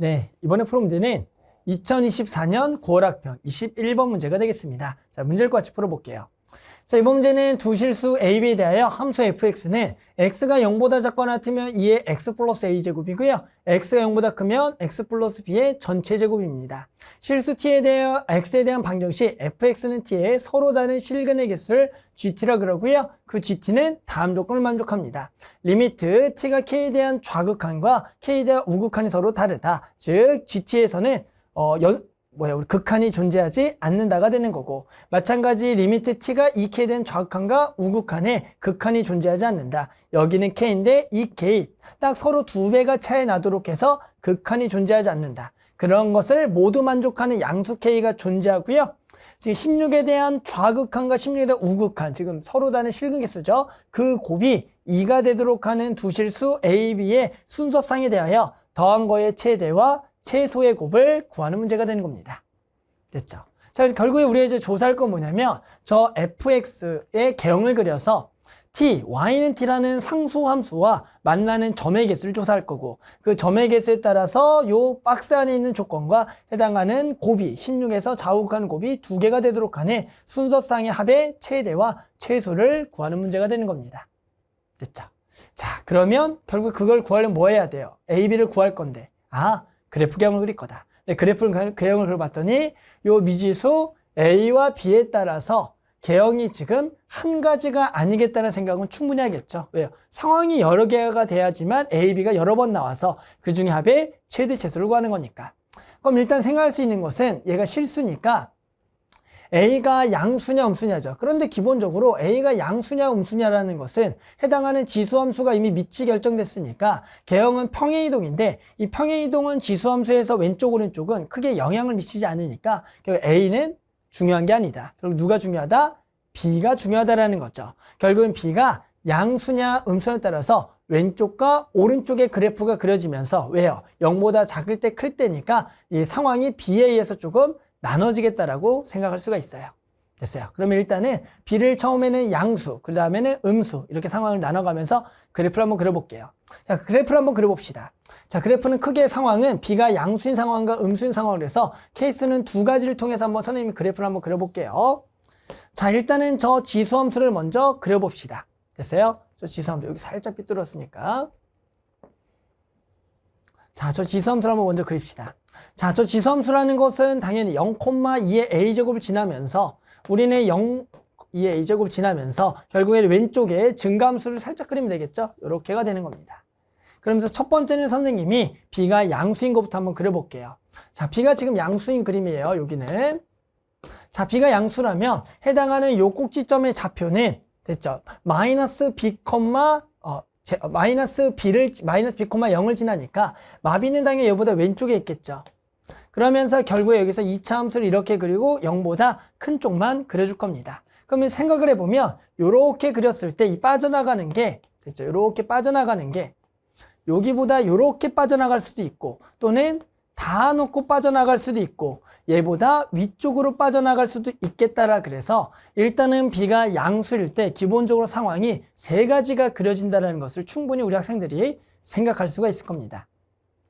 네, 이번에 풀 문제는 2024년 9월 학평 21번 문제가 되겠습니다. 자, 문제를 같이 풀어볼게요. 자, 이번 문제는 두 실수 a, b에 대하여 함수 fx는 x가 0보다 작거나 같으면 2의 x 플러스 a제곱이고요. x가 0보다 크면 x 플러스 b의 전체 제곱입니다. 실수 t에 대하여 x에 대한 방정식 fx는 t의 서로 다른 실근의 개수를 gt라 그러고요. 그 gt는 다음 조건을 만족합니다. 리미트 t가 k에 대한 좌극한과 k에 대한 우극한이 서로 다르다. 즉 gt에서는 우리 극한이 존재하지 않는다가 되는 거고, 마찬가지 리미트 t가 2k에 대한 좌극한과 우극한에 극한이 존재하지 않는다. 여기는 k인데 이 k 딱 서로 두 배가 차이 나도록 해서 극한이 존재하지 않는다. 그런 것을 모두 만족하는 양수 k가 존재하고요. 지금 16에 대한 좌극한과 16에 대한 우극한, 지금 서로 다른 실근계수죠. 그 곱이 2가 되도록 하는 두 실수 a, b의 순서상에 대하여 더한 거의 최대와 최소의 곱을 구하는 문제가 되는 겁니다. 됐죠? 자, 결국에 우리가 이제 조사할 건 뭐냐면, 저 fx의 개형을 그려서 t, y는 t라는 상수함수와 만나는 점의 개수를 조사할 거고, 그 점의 개수에 따라서 요 박스 안에 있는 조건과 해당하는 곱이, 16에서 좌우극한 곱이 두 개가 되도록 하는 순서상의 합의 최대와 최소를 구하는 문제가 되는 겁니다. 됐죠? 자, 그러면 결국 그걸 구하려면 뭐 해야 돼요? a, b를 구할 건데, 그래프 개형을 그릴 거다. 네, 그래프 개형을 그려봤더니 요 미지수 A와 B에 따라서 개형이 지금 한 가지가 아니겠다는 생각은 충분히 하겠죠. 왜요? 상황이 여러 개가 돼야지만 A, B가 여러 번 나와서 그 중에 합의 최대 최소를 구하는 거니까. 그럼 일단 생각할 수 있는 것은 얘가 실수니까 A가 양수냐 음수냐죠. 그런데 기본적으로 A가 양수냐 음수냐라는 것은 해당하는 지수함수가 이미 미치 결정됐으니까 개형은 평행이동인데, 이 평행이동은 지수함수에서 왼쪽 오른쪽은 크게 영향을 미치지 않으니까 결국 A는 중요한 게 아니다. 결국 누가 중요하다? B가 중요하다라는 거죠. 결국은 B가 양수냐 음수냐에 따라서 왼쪽과 오른쪽의 그래프가 그려지면서, 왜요? 0보다 작을 때 클 때니까 이 상황이 B에 의해서 조금 나눠지겠다라고 생각할 수가 있어요. 됐어요. 그러면 일단은 B를 처음에는 양수, 그 다음에는 음수, 이렇게 상황을 나눠가면서 그래프를 한번 그려볼게요. 자, 그래프를 한번 그려봅시다. 자, 그래프는 크게 상황은 B가 양수인 상황과 음수인 상황을 해서 케이스는 두 가지를 통해서 한번 선생님이 그래프를 한번 그려볼게요. 자, 일단은 저 지수함수를 먼저 그려봅시다. 됐어요? 저 지수함수 여기 살짝 삐뚤었으니까. 자, 저 지수함수를 한번 먼저 그립시다. 자, 저 지수함수라는 것은 당연히 0,2의 a제곱을 지나면서 우리는 2의 a제곱을 지나면서 결국에 왼쪽에 증가함수를 살짝 그리면 되겠죠? 이렇게가 되는 겁니다. 그러면서 첫 번째는 선생님이 b가 양수인 것부터 한번 그려볼게요. 자, b가 지금 양수인 그림이에요. 여기는. 자, b가 양수라면 해당하는 요 꼭지점의 좌표는 됐죠? 마이너스 b, 마이너스 b, 0을 지나니까 마비는 당연히 얘보다 왼쪽에 있겠죠. 그러면서 결국에 여기서 2차 함수를 이렇게 그리고 0보다 큰 쪽만 그려줄 겁니다. 그러면 생각을 해보면 요렇게 그렸을 때 이 빠져나가는 게 됐죠. 요렇게 빠져나가는 게 여기보다 요렇게 빠져나갈 수도 있고, 또는 다 놓고 빠져나갈 수도 있고, 얘보다 위쪽으로 빠져나갈 수도 있겠다라 그래서 일단은 B가 양수일 때 기본적으로 상황이 세 가지가 그려진다는 것을 충분히 우리 학생들이 생각할 수가 있을 겁니다.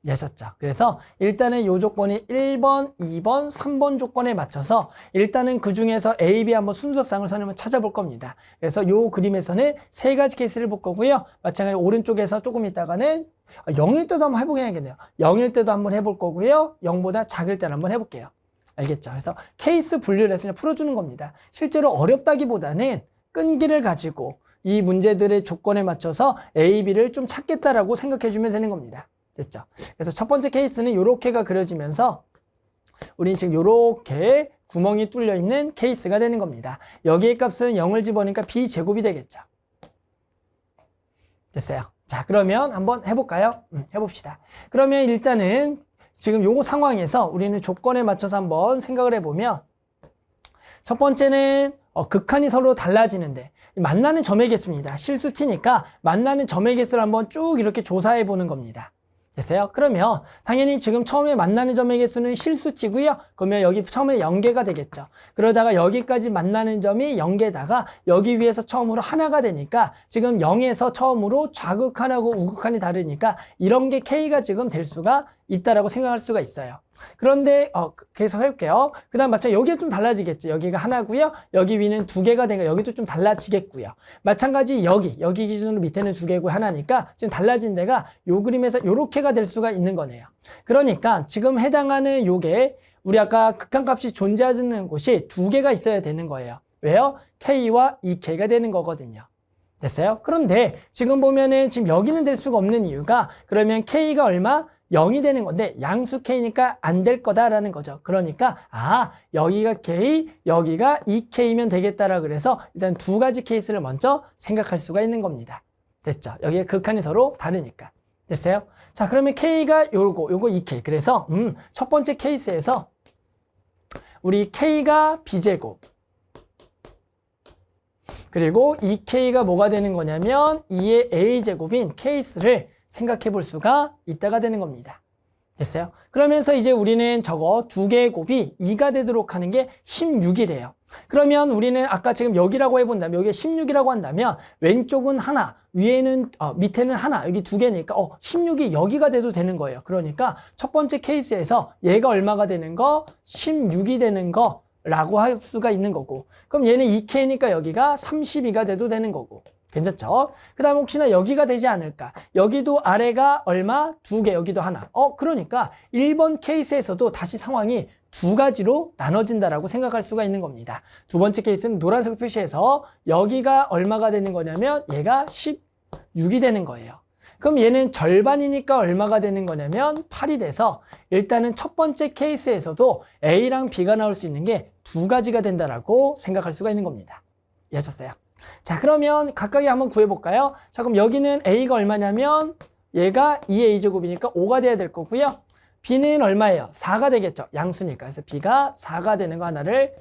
이해하셨죠? 그래서 일단은 요 조건이 1번, 2번, 3번 조건에 맞춰서 일단은 그 중에서 A, B 한번 순서상을 선생님은 찾아볼 겁니다. 그래서 요 그림에서는 세 가지 케이스를 볼 거고요. 마찬가지로 오른쪽에서 조금 있다가는 0일 때도 한번 해보겠네요. 0일 때도 한번 해볼 거고요. 0보다 작을 때는 한번 해볼게요. 알겠죠? 그래서 케이스 분류를 해서 그냥 풀어주는 겁니다. 실제로 어렵다기보다는 끈기를 가지고 이 문제들의 조건에 맞춰서 A, B를 좀 찾겠다라고 생각해주면 되는 겁니다. 됐죠? 그래서 첫 번째 케이스는 요렇게가 그려지면서 우리는 지금 요렇게 구멍이 뚫려 있는 케이스가 되는 겁니다. 여기의 값은 0을 집어넣으니까 B제곱이 되겠죠. 됐어요. 자, 그러면 한번 해볼까요? 해봅시다. 그러면 일단은 지금 요 상황에서 우리는 조건에 맞춰서 한번 생각을 해보면, 첫 번째는 극한이 서로 달라지는데 만나는 점의 개수입니다. 실수 t니까 만나는 점의 개수를 한번 쭉 이렇게 조사해 보는 겁니다. 됐어요? 그러면 당연히 지금 처음에 만나는 점의 개수는 실수치고요. 그러면 여기 처음에 0개가 되겠죠. 그러다가 여기까지 만나는 점이 0개다가 여기 위에서 처음으로 하나가 되니까 지금 0에서 처음으로 좌극한하고 우극한이 다르니까 이런 게 K가 지금 될 수가 있다라고 생각할 수가 있어요. 그런데 계속 해볼게요. 그 다음 마찬가지 여기가 좀 달라지겠죠. 여기가 하나고요. 여기 위는 두 개가 되니까 여기도 좀 달라지겠고요. 마찬가지 여기 기준으로 밑에는 두 개고 하나니까 지금 달라진 데가 요 그림에서 요렇게가 될 수가 있는 거네요. 그러니까 지금 해당하는 요게 우리 아까 극한값이 존재하는 곳이 두 개가 있어야 되는 거예요. 왜요? K와 2K가 되는 거거든요. 됐어요? 그런데 지금 보면은 지금 여기는 될 수가 없는 이유가 그러면 K가 얼마? 0이 되는 건데 양수 K니까 안 될 거다라는 거죠. 그러니까 여기가 K, 여기가 2K면 되겠다라 그래서 일단 두 가지 케이스를 먼저 생각할 수가 있는 겁니다. 됐죠? 여기에 극한이 서로 다르니까. 됐어요? 자, 그러면 K가 요거 2K. 그래서 첫 번째 케이스에서 우리 K가 B제곱 그리고 2K가 뭐가 되는 거냐면 2의 A제곱인 케이스를 생각해 볼 수가 있다가 되는 겁니다. 됐어요? 그러면서 이제 우리는 저거 두 개의 곱이 2가 되도록 하는 게 16이래요. 그러면 우리는 아까 지금 여기라고 해본다면 여기에 16이라고 한다면 왼쪽은 하나, 위에는 밑에는 하나, 여기 두 개니까 16이 여기가 돼도 되는 거예요. 그러니까 첫 번째 케이스에서 얘가 얼마가 되는 거? 16이 되는 거 라고 할 수가 있는 거고 그럼 얘는 2K니까 여기가 32가 돼도 되는 거고 괜찮죠? 그 다음 혹시나 여기가 되지 않을까? 여기도 아래가 얼마? 두 개, 여기도 하나. 그러니까 1번 케이스에서도 다시 상황이 두 가지로 나눠진다라고 생각할 수가 있는 겁니다. 두 번째 케이스는 노란색으로 표시해서 여기가 얼마가 되는 거냐면 얘가 16이 되는 거예요. 그럼 얘는 절반이니까 얼마가 되는 거냐면 8이 돼서 일단은 첫 번째 케이스에서도 A랑 B가 나올 수 있는 게 두 가지가 된다라고 생각할 수가 있는 겁니다. 이해하셨어요? 자, 그러면 각각에 한번 구해볼까요? 자, 그럼 여기는 A가 얼마냐면 얘가 2A제곱이니까 5가 돼야 될 거고요. B는 얼마예요? 4가 되겠죠. 양수니까. 그래서 B가 4가 되는 거 하나를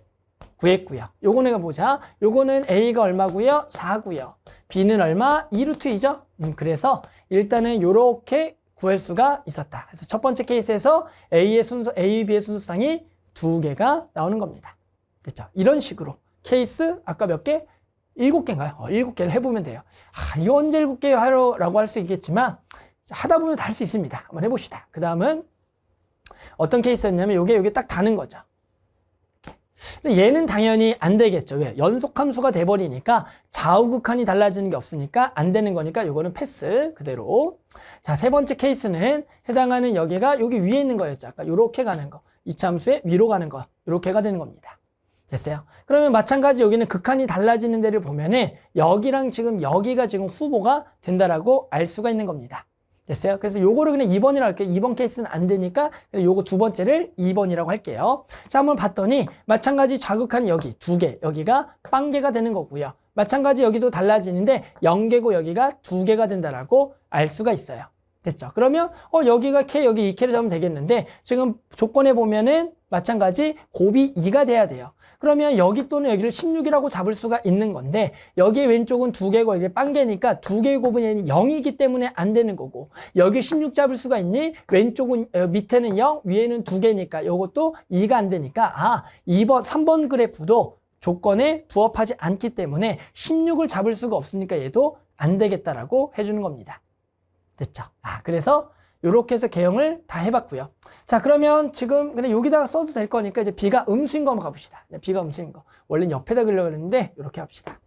구했고요. 요거 내가 보자. 요거는 A가 얼마고요? 4고요. B는 얼마? 2루트이죠? 그래서 일단은 요렇게 구할 수가 있었다. 그래서 첫 번째 케이스에서 A, B의 순서상이 두 개가 나오는 겁니다. 됐죠? 이런 식으로 케이스 아까 몇 개? 7개인가요? 7개를 해보면 돼요. 이거 언제 7개 하라고 할 수 있겠지만 하다 보면 다 할 수 있습니다. 한번 해봅시다. 그 다음은 어떤 케이스였냐면 요게 딱 다는 거죠. 근데 얘는 당연히 안 되겠죠. 왜? 연속함수가 돼버리니까 좌우극한이 달라지는 게 없으니까 안 되는 거니까 요거는 패스 그대로. 자, 세 번째 케이스는 해당하는 여기가 여기 위에 있는 거였죠. 아까 요렇게 가는 거. 이차함수의 위로 가는 거. 요렇게가 되는 겁니다. 됐어요? 그러면 마찬가지 여기는 극한이 달라지는 데를 보면은 여기랑 지금 여기가 지금 후보가 된다라고 알 수가 있는 겁니다. 됐어요? 그래서 요거를 그냥 2번이라고 할게요. 2번 케이스는 안 되니까 요거 두 번째를 2번이라고 할게요. 자, 한번 봤더니 마찬가지 좌극한이 여기 두 개, 여기가 빵개가 되는 거고요. 마찬가지 여기도 달라지는데 0개고 여기가 두 개가 된다라고 알 수가 있어요. 됐죠? 그러면 여기가 K, 여기 2K를 잡으면 되겠는데 지금 조건에 보면은 마찬가지 곱이 2가 돼야 돼요. 그러면 여기 또는 여기를 16이라고 잡을 수가 있는 건데 여기 왼쪽은 두 개고 이게 빵개니까 두 개의 곱은 0이기 때문에 안 되는 거고 여기 16 잡을 수가 있니? 왼쪽은 밑에는 0, 위에는 두 개니까 이것도 2가 안 되니까 2번, 3번 그래프도 조건에 부합하지 않기 때문에 16을 잡을 수가 없으니까 얘도 안 되겠다라고 해주는 겁니다. 됐죠? 그래서 이렇게 해서 개형을 다 해봤고요. 자, 그러면 지금 그냥 여기다가 써도 될 거니까 이제 B가 음수인 거 한번 가봅시다. B가 음수인 거. 원래는 옆에다 그리려고 했는데 이렇게 합시다.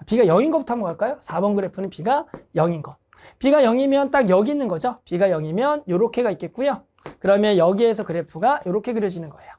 B가 0인 거부터 한번 갈까요? 4번 그래프는 B가 0인 거. B가 0이면 딱 여기 있는 거죠. B가 0이면 이렇게가 있겠고요. 그러면 여기에서 그래프가 이렇게 그려지는 거예요.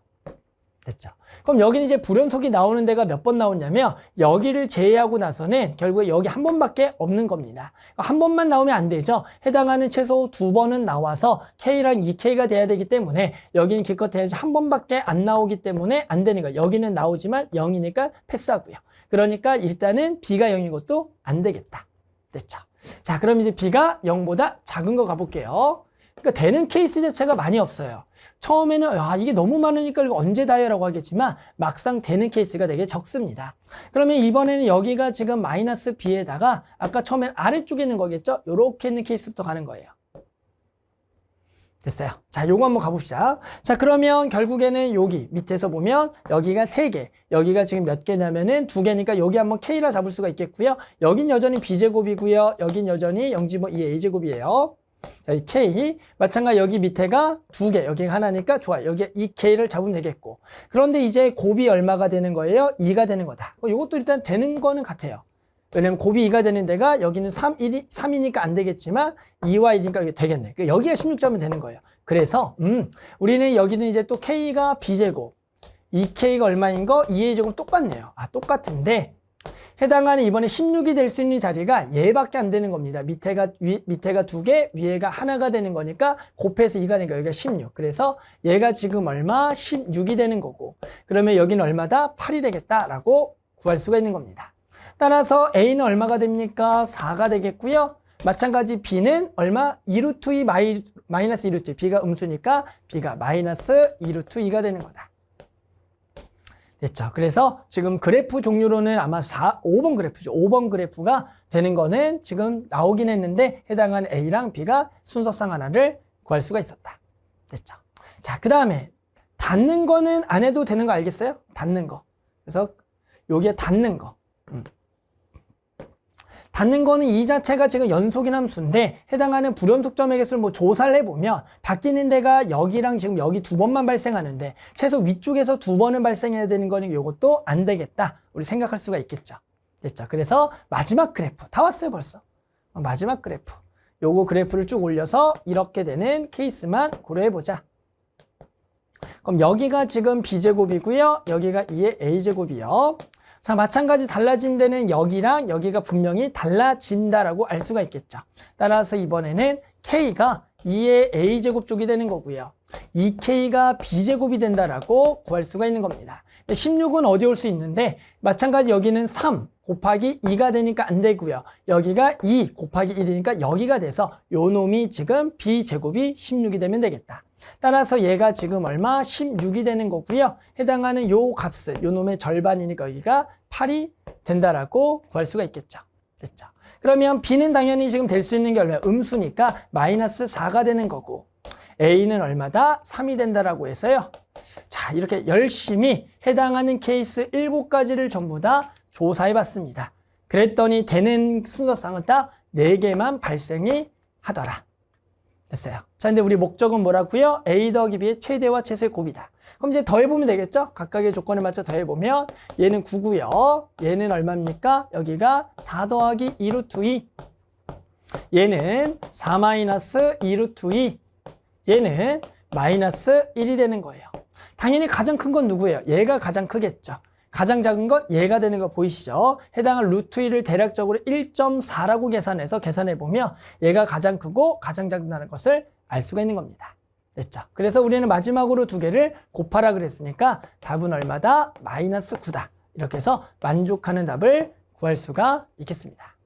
됐죠? 그럼 여기는 이제 불연속이 나오는 데가 몇 번 나오냐면 여기를 제외하고 나서는 결국에 여기 한 번밖에 없는 겁니다. 한 번만 나오면 안 되죠. 해당하는 최소 두 번은 나와서 K랑 2K가 돼야 되기 때문에 여기는 기껏해야지 한 번밖에 안 나오기 때문에 안 되는 거예요. 여기는 나오지만 0이니까 패스하고요. 그러니까 일단은 B가 0인 것도 안 되겠다. 됐죠? 자, 그럼 이제 B가 0보다 작은 거 가볼게요. 그러니까 되는 케이스 자체가 많이 없어요. 처음에는 이게 너무 많으니까 이거 언제 다 해라고 하겠지만 막상 되는 케이스가 되게 적습니다. 그러면 이번에는 여기가 지금 마이너스 B에다가 아까 처음엔 아래쪽에 있는 거겠죠? 요렇게 있는 케이스부터 가는 거예요. 됐어요. 자, 요거 한번 가봅시다. 자, 그러면 결국에는 여기 밑에서 보면 여기가 3개, 여기가 지금 몇 개냐면은 2개니까 여기 한번 K라 잡을 수가 있겠고요. 여긴 여전히 B제곱이고요. 여긴 여전히 0지뭐 2A제곱이에요. 자, 이 K, 마찬가지 여기 밑에가 2개, 여기가 하나니까 좋아. 여기 이 K를 잡으면 되겠고. 그런데 이제 곱이 얼마가 되는 거예요? 2가 되는 거다. 이것도 일단 되는 거는 같아요. 왜냐면 곱이 2가 되는 데가 여기는 3이니까 안 되겠지만 2와 1이니까 이게 되겠네. 여기가 16점이 되는 거예요. 그래서 우리는 여기는 이제 또 K가 B제곱, 2K가 얼마인 거? 2의 제곱 똑같네요. 똑같은데 해당하는 이번에 16이 될 수 있는 자리가 얘밖에 안 되는 겁니다. 밑에가 2개, 위에가 하나가 되는 거니까 곱해서 2가 되니까 여기가 16. 그래서 얘가 지금 얼마? 16이 되는 거고. 그러면 여기는 얼마다? 8이 되겠다라고 구할 수가 있는 겁니다. 따라서 A는 얼마가 됩니까? 4가 되겠고요. 마찬가지 B는 얼마? 2루트 2 마이너스 2루트 2. B가 음수니까 B가 마이너스 2루트 2가 되는 거다. 됐죠. 그래서 지금 그래프 종류로는 아마 5번 그래프죠. 5번 그래프가 되는 거는 지금 나오긴 했는데 해당하는 A랑 B가 순서상 하나를 구할 수가 있었다. 됐죠. 자, 그 다음에 닿는 거는 안 해도 되는 거 알겠어요? 닿는 거. 그래서 여기에 닿는 거. 닿는 거는 이 자체가 지금 연속인 함수인데 해당하는 불연속점의 개수를 뭐 조사를 해보면 바뀌는 데가 여기랑 지금 여기 2번만 발생하는데 최소 위쪽에서 2번은 발생해야 되는 거는 이것도 안 되겠다. 우리 생각할 수가 있겠죠. 됐죠. 그래서 마지막 그래프 다 왔어요 벌써. 마지막 그래프. 요거 그래프를 쭉 올려서 이렇게 되는 케이스만 고려해보자. 그럼 여기가 지금 B제곱이고요. 여기가 2의 A제곱이요. 자, 마찬가지 달라진 데는 여기랑 여기가 분명히 달라진다라고 알 수가 있겠죠. 따라서 이번에는 K가 2의 A제곱 쪽이 되는 거고요. 2K가 B제곱이 된다라고 구할 수가 있는 겁니다. 16은 어디 올 수 있는데 마찬가지 여기는 3 곱하기 2가 되니까 안 되고요. 여기가 2 곱하기 1이니까 여기가 돼서 요 놈이 지금 B제곱이 16이 되면 되겠다. 따라서 얘가 지금 얼마? 16이 되는 거고요. 해당하는 요 값은 요 놈의 절반이니까 여기가 8이 된다라고 구할 수가 있겠죠. 됐죠. 그러면 B는 당연히 지금 될 수 있는 게 얼마야? 음수니까 마이너스 4가 되는 거고 A는 얼마다? 3이 된다라고 해서요. 자, 이렇게 열심히 해당하는 케이스 7가지를 전부 다 조사해 봤습니다. 그랬더니 되는 순서상은 딱 4개만 발생이 하더라. 됐어요. 자, 근데 우리 목적은 뭐라고요? A 더하기 B의 최대와 최소의 곱이다. 그럼 이제 더해보면 되겠죠? 각각의 조건에 맞춰 더해보면 얘는 9고요. 얘는 얼마입니까? 여기가 4 더하기 2 루트 2. 얘는 4 마이너스 2 루트 2. 얘는 마이너스 1이 되는 거예요. 당연히 가장 큰 건 누구예요? 얘가 가장 크겠죠. 가장 작은 건 얘가 되는 거 보이시죠? 해당한 루트 2를 대략적으로 1.4라고 계산해서 계산해보면 얘가 가장 크고 가장 작다는 것을 알 수가 있는 겁니다. 됐죠? 그래서 우리는 마지막으로 2개를 곱하라 그랬으니까 답은 얼마다? 마이너스 9다. 이렇게 해서 만족하는 답을 구할 수가 있겠습니다.